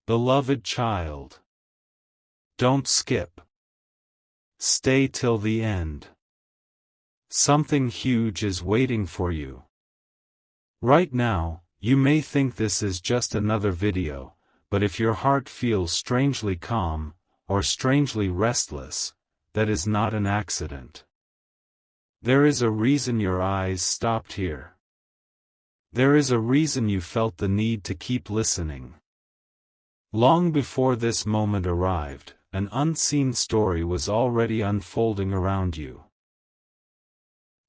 Beloved child. Don't skip. Stay till the end. Something huge is waiting for you. Right now, you may think this is just another video, but if your heart feels strangely calm, or strangely restless, that is not an accident. There is a reason your eyes stopped here. There is a reason you felt the need to keep listening. Long before this moment arrived, an unseen story was already unfolding around you.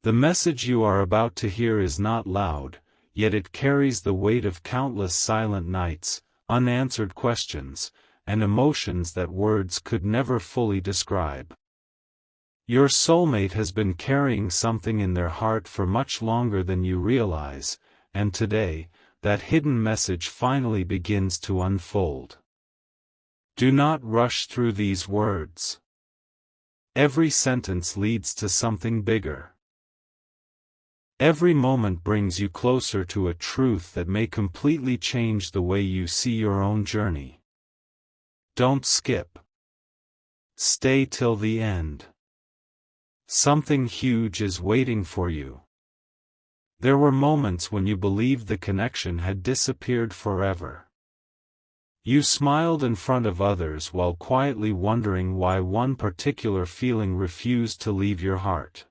The message you are about to hear is not loud, yet it carries the weight of countless silent nights, unanswered questions, and emotions that words could never fully describe. Your soulmate has been carrying something in their heart for much longer than you realize, and today, that hidden message finally begins to unfold. Do not rush through these words. Every sentence leads to something bigger. Every moment brings you closer to a truth that may completely change the way you see your own journey. Don't skip. Stay till the end. Something huge is waiting for you. There were moments when you believed the connection had disappeared forever. You smiled in front of others while quietly wondering why one particular feeling refused to leave your heart.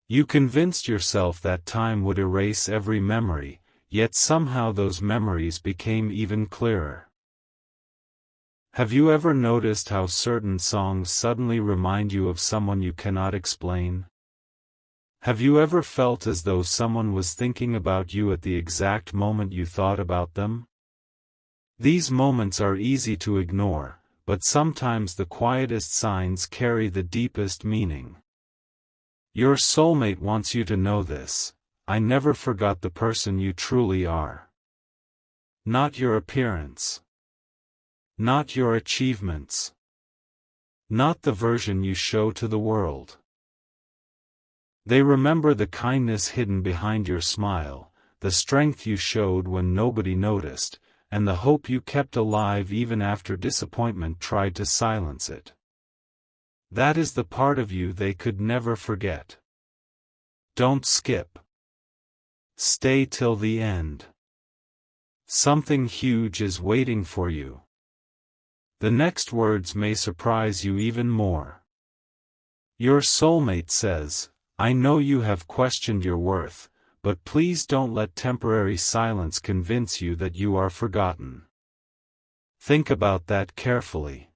You convinced yourself that time would erase every memory, yet somehow those memories became even clearer. Have you ever noticed how certain songs suddenly remind you of someone you cannot explain? Have you ever felt as though someone was thinking about you at the exact moment you thought about them? These moments are easy to ignore, but sometimes the quietest signs carry the deepest meaning. Your soulmate wants you to know this: I never forgot the person you truly are. Not your appearance. Not your achievements. Not the version you show to the world. They remember the kindness hidden behind your smile, the strength you showed when nobody noticed, and the hope you kept alive even after disappointment tried to silence it. That is the part of you they could never forget. Don't skip. Stay till the end. Something huge is waiting for you. The next words may surprise you even more. Your soulmate says, I know you have questioned your worth, but please don't let temporary silence convince you that you are forgotten. Think about that carefully.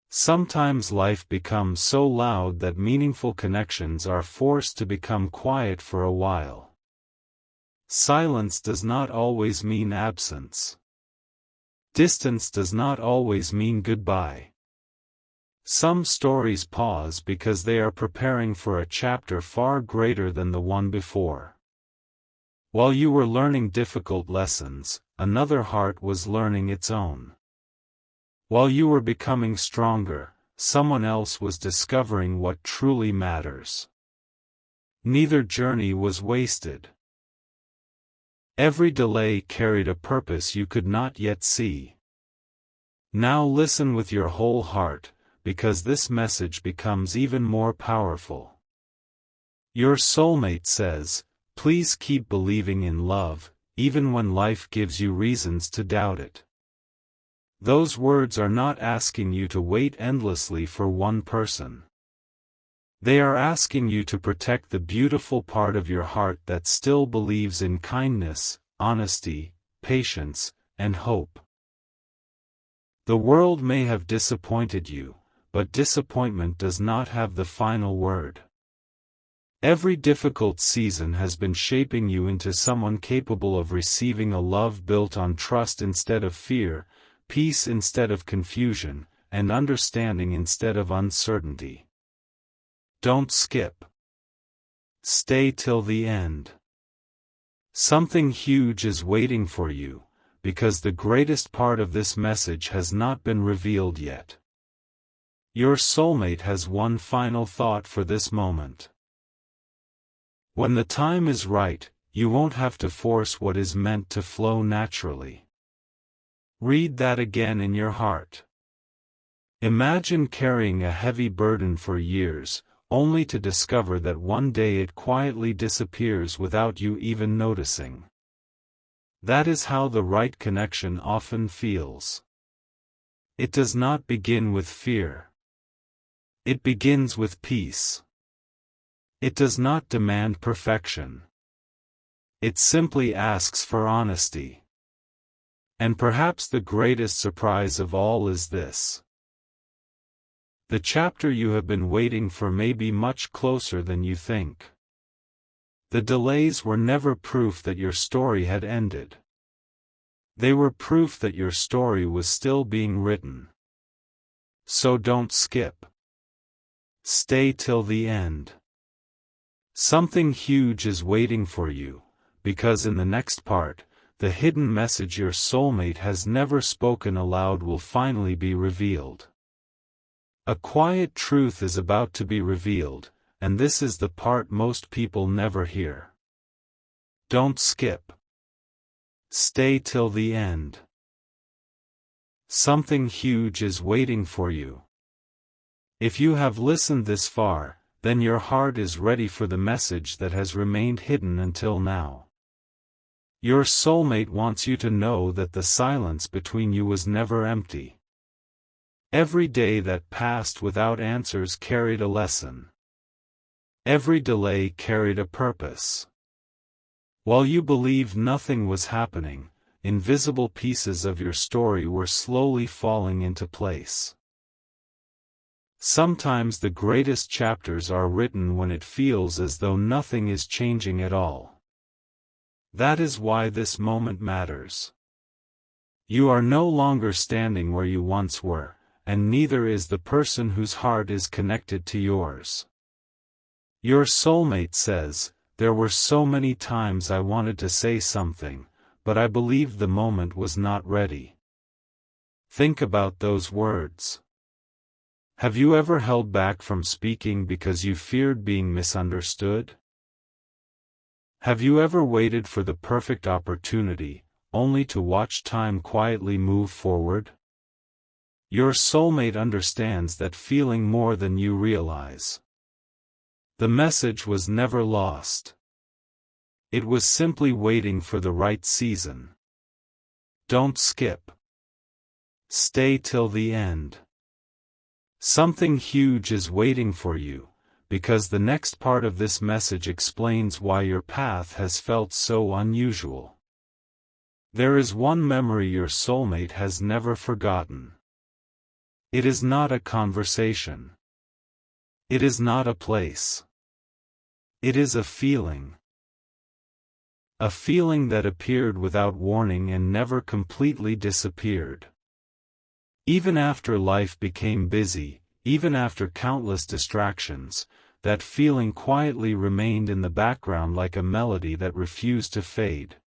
Sometimes life becomes so loud that meaningful connections are forced to become quiet for a while. Silence does not always mean absence. Distance does not always mean goodbye. Some stories pause because they are preparing for a chapter far greater than the one before. While you were learning difficult lessons, another heart was learning its own. While you were becoming stronger, someone else was discovering what truly matters. Neither journey was wasted. Every delay carried a purpose you could not yet see. Now listen with your whole heart, because this message becomes even more powerful. Your soulmate says, please keep believing in love, even when life gives you reasons to doubt it. Those words are not asking you to wait endlessly for one person. They are asking you to protect the beautiful part of your heart that still believes in kindness, honesty, patience, and hope. The world may have disappointed you, but disappointment does not have the final word. Every difficult season has been shaping you into someone capable of receiving a love built on trust instead of fear, peace instead of confusion, and understanding instead of uncertainty. Don't skip. Stay till the end. Something huge is waiting for you, because the greatest part of this message has not been revealed yet. Your soulmate has one final thought for this moment. When the time is right, you won't have to force what is meant to flow naturally. Read that again in your heart. Imagine carrying a heavy burden for years, only to discover that one day it quietly disappears without you even noticing. That is how the right connection often feels. It does not begin with fear. It begins with peace. It does not demand perfection. It simply asks for honesty. And perhaps the greatest surprise of all is this. The chapter you have been waiting for may be much closer than you think. The delays were never proof that your story had ended. They were proof that your story was still being written. So don't skip. Stay till the end. Something huge is waiting for you, because in the next part, the hidden message your soulmate has never spoken aloud will finally be revealed. A quiet truth is about to be revealed, and this is the part most people never hear. Don't skip. Stay till the end. Something huge is waiting for you. If you have listened this far, then your heart is ready for the message that has remained hidden until now. Your soulmate wants you to know that the silence between you was never empty. Every day that passed without answers carried a lesson. Every delay carried a purpose. While you believed nothing was happening, invisible pieces of your story were slowly falling into place. Sometimes the greatest chapters are written when it feels as though nothing is changing at all. That is why this moment matters. You are no longer standing where you once were, and neither is the person whose heart is connected to yours. Your soulmate says, "There were so many times I wanted to say something, but I believed the moment was not ready." Think about those words. Have you ever held back from speaking because you feared being misunderstood? Have you ever waited for the perfect opportunity, only to watch time quietly move forward? Your soulmate understands that feeling more than you realize. The message was never lost. It was simply waiting for the right season. Don't skip. Stay till the end. Something huge is waiting for you, because the next part of this message explains why your path has felt so unusual. There is one memory your soulmate has never forgotten. It is not a conversation. It is not a place. It is a feeling. A feeling that appeared without warning and never completely disappeared. Even after life became busy, even after countless distractions, that feeling quietly remained in the background like a melody that refused to fade.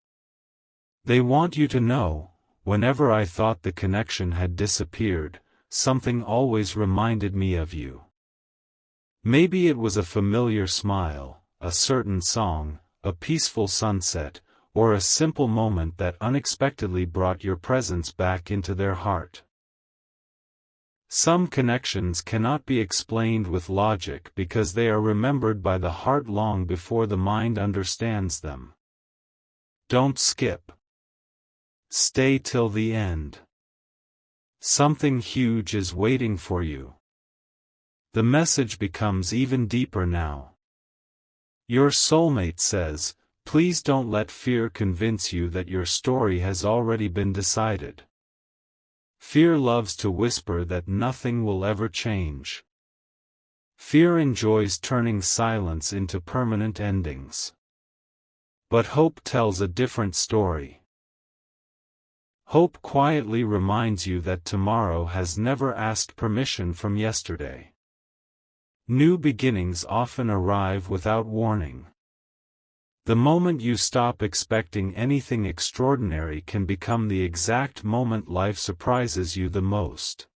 They want you to know, whenever I thought the connection had disappeared, something always reminded me of you. Maybe it was a familiar smile, a certain song, a peaceful sunset, or a simple moment that unexpectedly brought your presence back into their heart. Some connections cannot be explained with logic because they are remembered by the heart long before the mind understands them. Don't skip. Stay till the end. Something huge is waiting for you. The message becomes even deeper now. Your soulmate says, "Please don't let fear convince you that your story has already been decided." Fear loves to whisper that nothing will ever change. Fear enjoys turning silence into permanent endings. But hope tells a different story. Hope quietly reminds you that tomorrow has never asked permission from yesterday. New beginnings often arrive without warning. The moment you stop expecting anything extraordinary can become the exact moment life surprises you the most.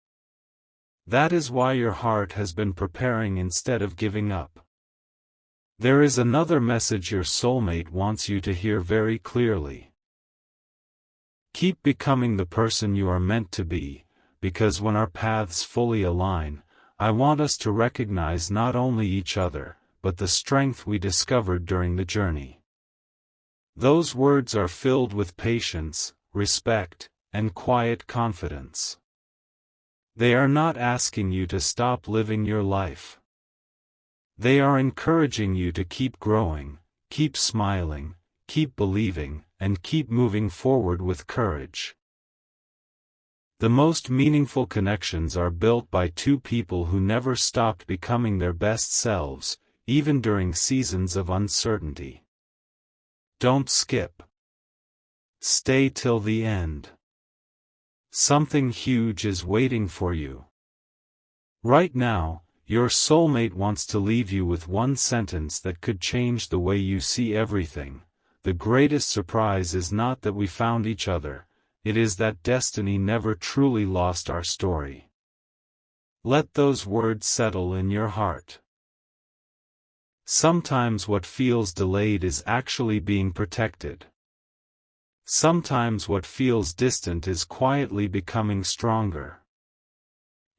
That is why your heart has been preparing instead of giving up. There is another message your soulmate wants you to hear very clearly. Keep becoming the person you are meant to be, because when our paths fully align, I want us to recognize not only each other, but the strength we discovered during the journey. Those words are filled with patience, respect, and quiet confidence. They are not asking you to stop living your life. They are encouraging you to keep growing, keep smiling, keep believing, and keep moving forward with courage. The most meaningful connections are built by two people who never stopped becoming their best selves, even during seasons of uncertainty. Don't skip. Stay till the end. Something huge is waiting for you. Right now, your soulmate wants to leave you with one sentence that could change the way you see everything. The greatest surprise is not that we found each other, it is that destiny never truly lost our story. Let those words settle in your heart. Sometimes what feels delayed is actually being protected. Sometimes what feels distant is quietly becoming stronger.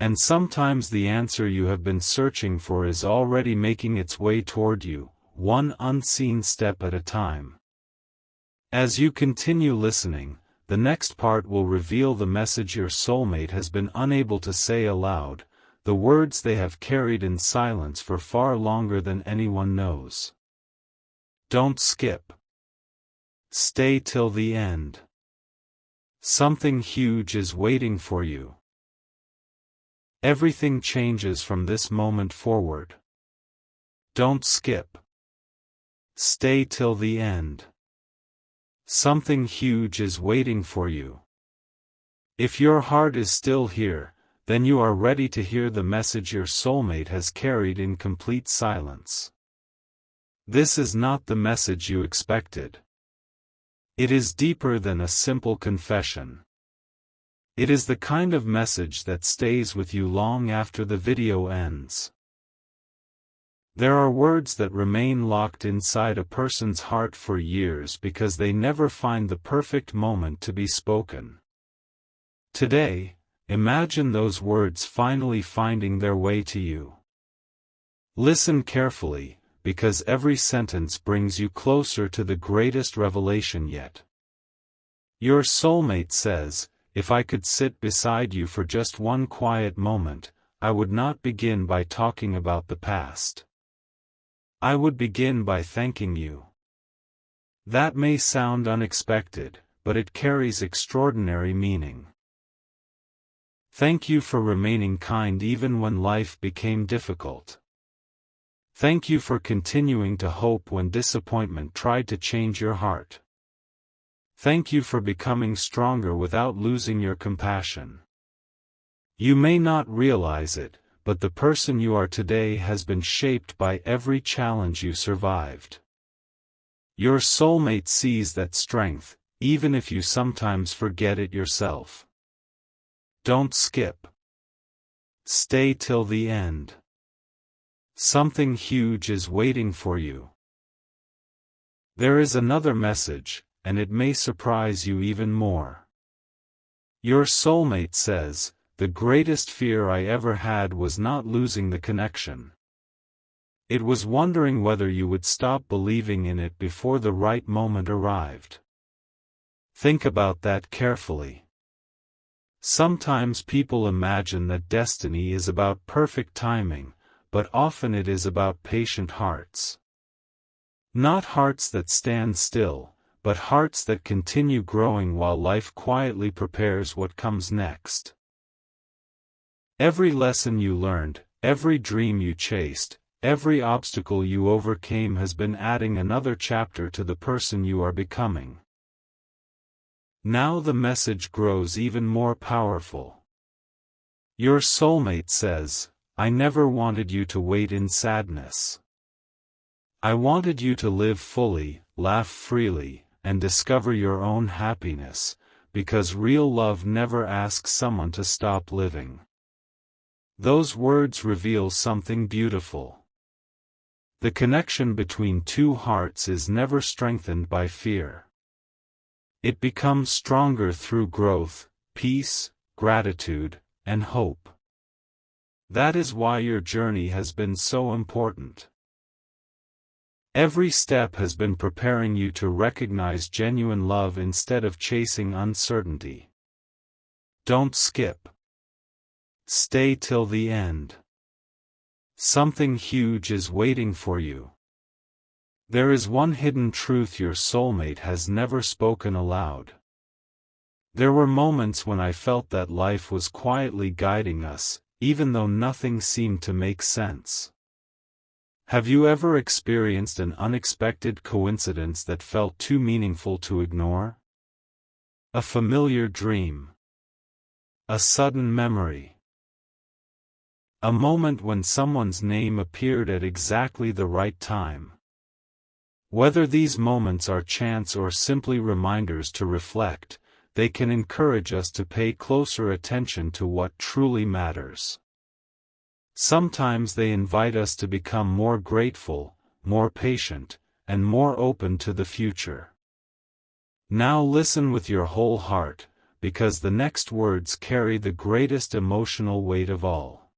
And sometimes the answer you have been searching for is already making its way toward you, one unseen step at a time. As you continue listening, the next part will reveal the message your soulmate has been unable to say aloud, the words they have carried in silence for far longer than anyone knows. Don't skip. Stay till the end. Something huge is waiting for you. Everything changes from this moment forward. Don't skip. Stay till the end. Something huge is waiting for you. If your heart is still here, then you are ready to hear the message your soulmate has carried in complete silence. This is not the message you expected. It is deeper than a simple confession. It is the kind of message that stays with you long after the video ends. There are words that remain locked inside a person's heart for years because they never find the perfect moment to be spoken. Today, imagine those words finally finding their way to you. Listen carefully, because every sentence brings you closer to the greatest revelation yet. Your soulmate says, "If I could sit beside you for just one quiet moment, I would not begin by talking about the past. I would begin by thanking you." That may sound unexpected, but it carries extraordinary meaning. Thank you for remaining kind even when life became difficult. Thank you for continuing to hope when disappointment tried to change your heart. Thank you for becoming stronger without losing your compassion. You may not realize it, but the person you are today has been shaped by every challenge you survived. Your soulmate sees that strength, even if you sometimes forget it yourself. Don't skip. Stay till the end. Something huge is waiting for you. There is another message, and it may surprise you even more. Your soulmate says, "The greatest fear I ever had was not losing the connection. It was wondering whether you would stop believing in it before the right moment arrived." Think about that carefully. Sometimes people imagine that destiny is about perfect timing, but often it is about patient hearts. Not hearts that stand still, but hearts that continue growing while life quietly prepares what comes next. Every lesson you learned, every dream you chased, every obstacle you overcame has been adding another chapter to the person you are becoming. Now the message grows even more powerful. Your soulmate says, "I never wanted you to wait in sadness. I wanted you to live fully, laugh freely, and discover your own happiness, because real love never asks someone to stop living." Those words reveal something beautiful. The connection between two hearts is never strengthened by fear. It becomes stronger through growth, peace, gratitude, and hope. That is why your journey has been so important. Every step has been preparing you to recognize genuine love instead of chasing uncertainty. Don't skip. Stay till the end. Something huge is waiting for you. There is one hidden truth your soulmate has never spoken aloud. There were moments when I felt that life was quietly guiding us, even though nothing seemed to make sense. Have you ever experienced an unexpected coincidence that felt too meaningful to ignore? A familiar dream. A sudden memory. A moment when someone's name appeared at exactly the right time. Whether these moments are chance or simply reminders to reflect, they can encourage us to pay closer attention to what truly matters. Sometimes they invite us to become more grateful, more patient, and more open to the future. Now listen with your whole heart, because the next words carry the greatest emotional weight of all.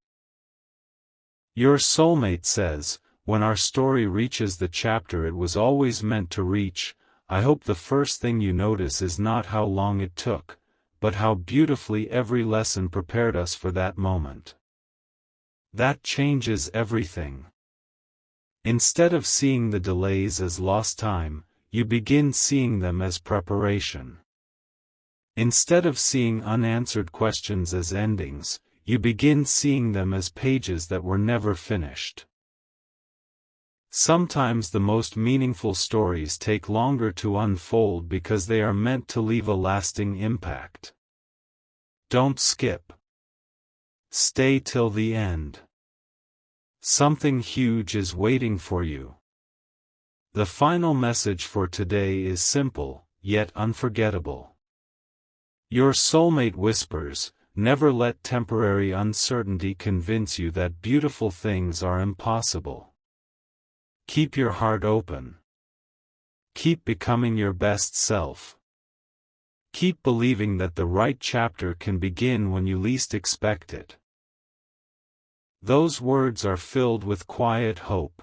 Your soulmate says, when our story reaches the chapter it was always meant to reach, I hope the first thing you notice is not how long it took, but how beautifully every lesson prepared us for that moment. That changes everything. Instead of seeing the delays as lost time, you begin seeing them as preparation. Instead of seeing unanswered questions as endings, you begin seeing them as pages that were never finished. Sometimes the most meaningful stories take longer to unfold because they are meant to leave a lasting impact. Don't skip. Stay till the end. Something huge is waiting for you. The final message for today is simple, yet unforgettable. Your soulmate whispers, never let temporary uncertainty convince you that beautiful things are impossible. Keep your heart open. Keep becoming your best self. Keep believing that the right chapter can begin when you least expect it. Those words are filled with quiet hope.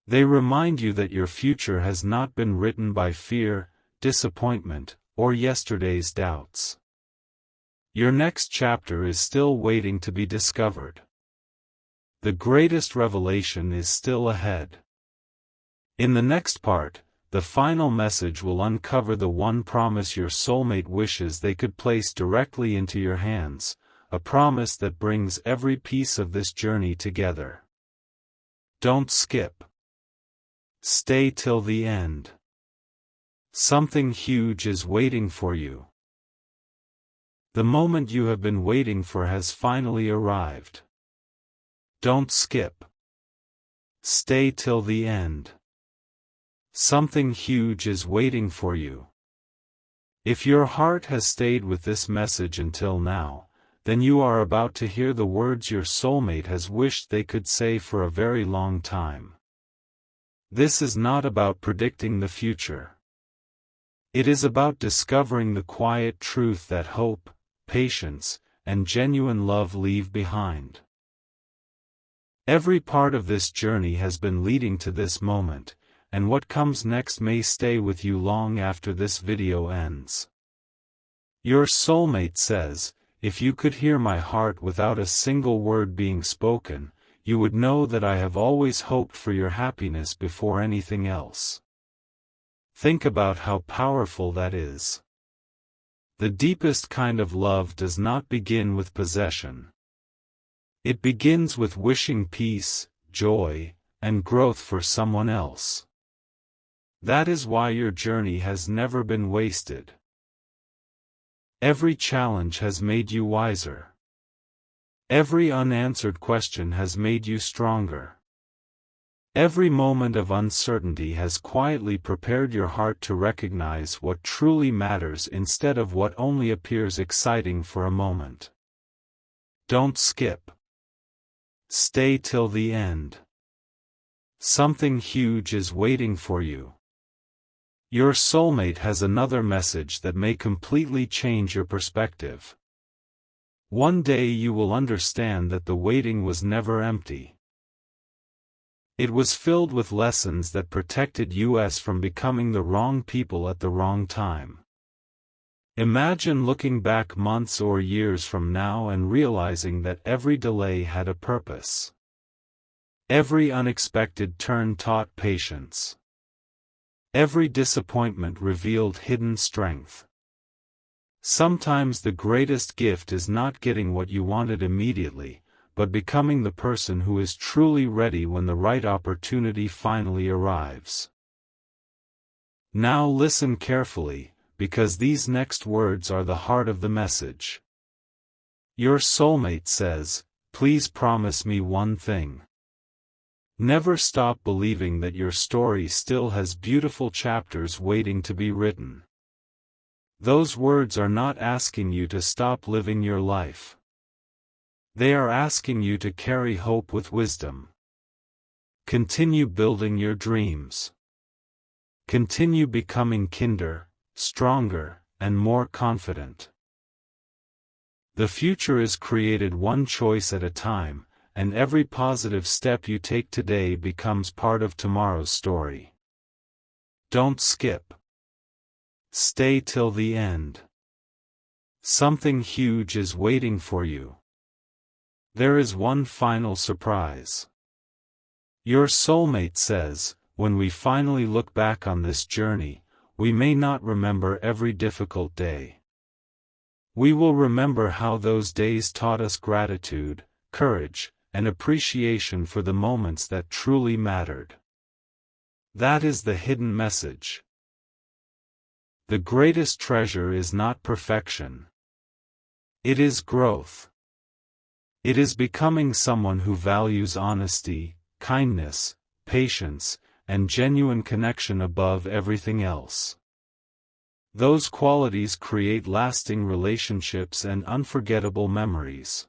They remind you that your future has not been written by fear, disappointment, or yesterday's doubts. Your next chapter is still waiting to be discovered. The greatest revelation is still ahead. In the next part, the final message will uncover the one promise your soulmate wishes they could place directly into your hands, a promise that brings every piece of this journey together. Don't skip. Stay till the end. Something huge is waiting for you. The moment you have been waiting for has finally arrived. Don't skip. Stay till the end. Something huge is waiting for you. If your heart has stayed with this message until now, then you are about to hear the words your soulmate has wished they could say for a very long time. This is not about predicting the future. It is about discovering the quiet truth that hope, patience, and genuine love leave behind. Every part of this journey has been leading to this moment, and what comes next may stay with you long after this video ends. Your soulmate says, if you could hear my heart without a single word being spoken, you would know that I have always hoped for your happiness before anything else. Think about how powerful that is. The deepest kind of love does not begin with possession. It begins with wishing peace, joy, and growth for someone else. That is why your journey has never been wasted. Every challenge has made you wiser. Every unanswered question has made you stronger. Every moment of uncertainty has quietly prepared your heart to recognize what truly matters instead of what only appears exciting for a moment. Don't skip. Stay till the end. Something huge is waiting for you. Your soulmate has another message that may completely change your perspective. One day you will understand that the waiting was never empty. It was filled with lessons that protected us from becoming the wrong people at the wrong time. Imagine looking back months or years from now and realizing that every delay had a purpose. Every unexpected turn taught patience. Every disappointment revealed hidden strength. Sometimes the greatest gift is not getting what you wanted immediately, but becoming the person who is truly ready when the right opportunity finally arrives. Now listen carefully, because these next words are the heart of the message. Your soulmate says, "Please promise me one thing. Never stop believing that your story still has beautiful chapters waiting to be written." Those words are not asking you to stop living your life. They are asking you to carry hope with wisdom. Continue building your dreams. Continue becoming kinder, stronger, and more confident. The future is created one choice at a time, and every positive step you take today becomes part of tomorrow's story. Don't skip. Stay till the end. Something huge is waiting for you. There is one final surprise. Your soulmate says, when we finally look back on this journey, we may not remember every difficult day. We will remember how those days taught us gratitude, courage, and appreciation for the moments that truly mattered. That is the hidden message. The greatest treasure is not perfection. It is growth. It is becoming someone who values honesty, kindness, patience, and genuine connection above everything else. Those qualities create lasting relationships and unforgettable memories.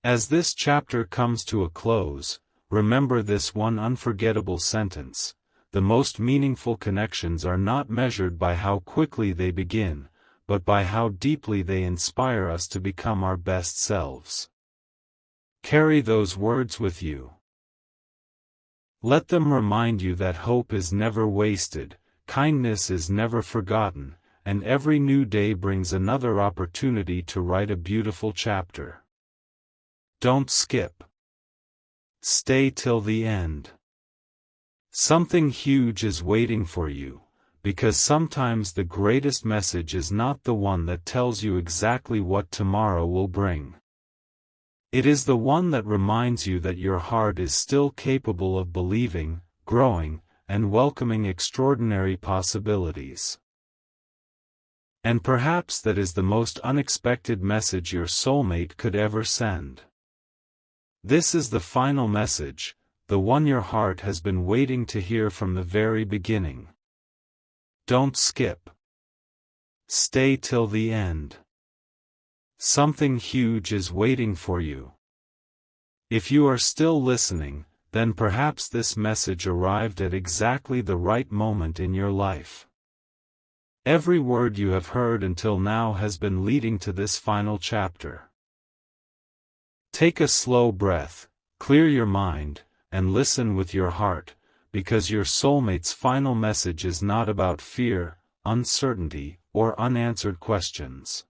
As this chapter comes to a close, remember this one unforgettable sentence: the most meaningful connections are not measured by how quickly they begin, but by how deeply they inspire us to become our best selves. Carry those words with you. Let them remind you that hope is never wasted, kindness is never forgotten, and every new day brings another opportunity to write a beautiful chapter. Don't skip. Stay till the end. Something huge is waiting for you, because sometimes the greatest message is not the one that tells you exactly what tomorrow will bring. It is the one that reminds you that your heart is still capable of believing, growing, and welcoming extraordinary possibilities. And perhaps that is the most unexpected message your soulmate could ever send. This is the final message, the one your heart has been waiting to hear from the very beginning. Don't skip. Stay till the end. Something huge is waiting for you. If you are still listening, then perhaps this message arrived at exactly the right moment in your life. Every word you have heard until now has been leading to this final chapter. Take a slow breath, clear your mind, and listen with your heart, because your soulmate's final message is not about fear, uncertainty, or unanswered questions.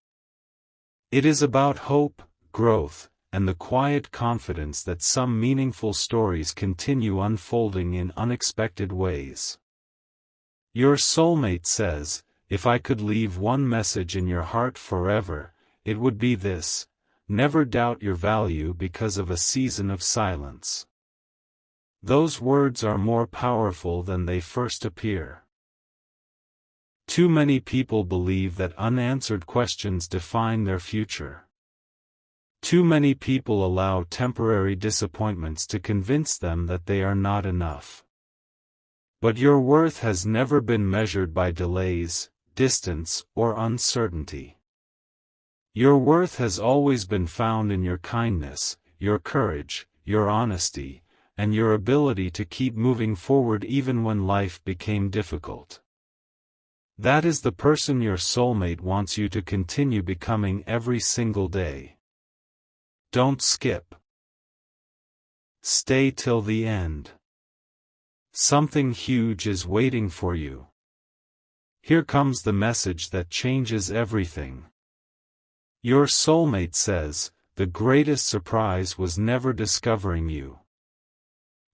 It is about hope, growth, and the quiet confidence that some meaningful stories continue unfolding in unexpected ways. Your soulmate says, "If I could leave one message in your heart forever, it would be this: never doubt your value because of a season of silence." Those words are more powerful than they first appear. Too many people believe that unanswered questions define their future. Too many people allow temporary disappointments to convince them that they are not enough. But your worth has never been measured by delays, distance, or uncertainty. Your worth has always been found in your kindness, your courage, your honesty, and your ability to keep moving forward even when life became difficult. That is the person your soulmate wants you to continue becoming every single day. Don't skip. Stay till the end. Something huge is waiting for you. Here comes the message that changes everything. Your soulmate says, the greatest surprise was never discovering you.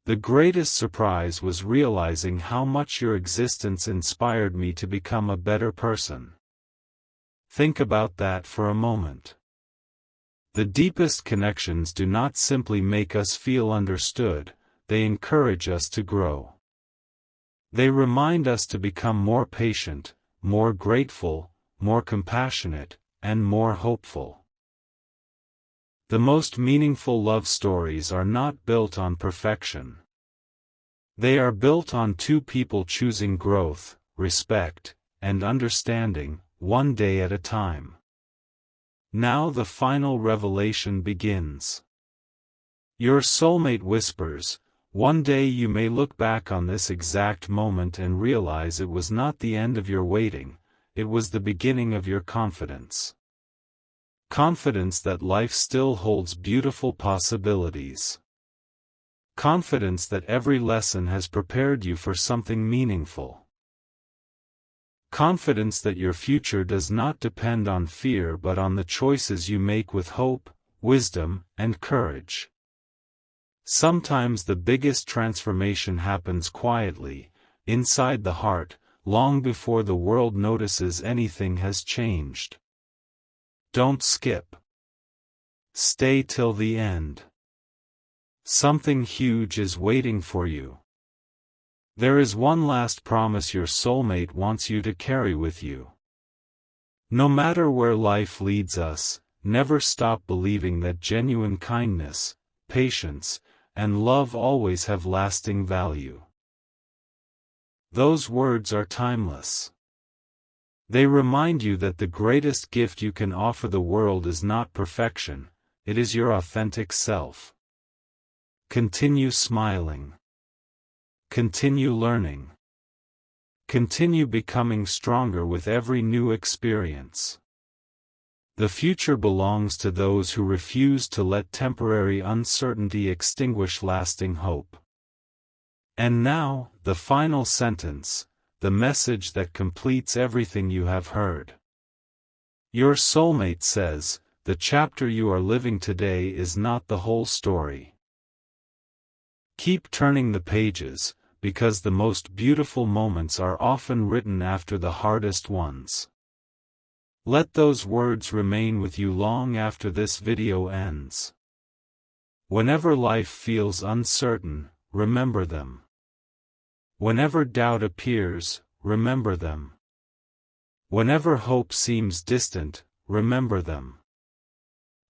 The greatest surprise was realizing how much your existence inspired me to become a better person. Think about that for a moment. The deepest connections do not simply make us feel understood, they encourage us to grow. They remind us to become more patient, more grateful, more compassionate, and more hopeful. The most meaningful love stories are not built on perfection. They are built on two people choosing growth, respect, and understanding, one day at a time. Now the final revelation begins. Your soulmate whispers, one day you may look back on this exact moment and realize it was not the end of your waiting, it was the beginning of your confidence. Confidence that life still holds beautiful possibilities. Confidence that every lesson has prepared you for something meaningful. Confidence that your future does not depend on fear but on the choices you make with hope, wisdom, and courage. Sometimes the biggest transformation happens quietly, inside the heart, long before the world notices anything has changed. Don't skip. Stay till the end. Something huge is waiting for you. There is one last promise your soulmate wants you to carry with you. No matter where life leads us, never stop believing that genuine kindness, patience, and love always have lasting value. Those words are timeless. They remind you that the greatest gift you can offer the world is not perfection, it is your authentic self. Continue smiling. Continue learning. Continue becoming stronger with every new experience. The future belongs to those who refuse to let temporary uncertainty extinguish lasting hope. And now, the final sentence, the message that completes everything you have heard. Your soulmate says, the chapter you are living today is not the whole story. Keep turning the pages, because the most beautiful moments are often written after the hardest ones. Let those words remain with you long after this video ends. Whenever life feels uncertain, remember them. Whenever doubt appears, remember them. Whenever hope seems distant, remember them.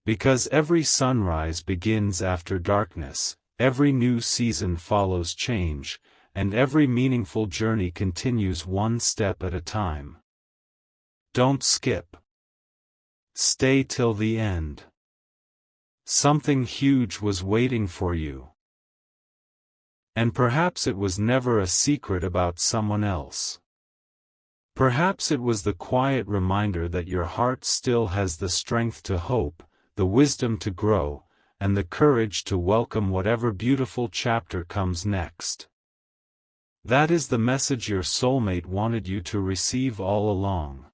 Because every sunrise begins after darkness, every new season follows change, and every meaningful journey continues one step at a time. Don't skip. Stay till the end. Something huge was waiting for you. And perhaps it was never a secret about someone else. Perhaps it was the quiet reminder that your heart still has the strength to hope, the wisdom to grow, and the courage to welcome whatever beautiful chapter comes next. That is the message your soulmate wanted you to receive all along.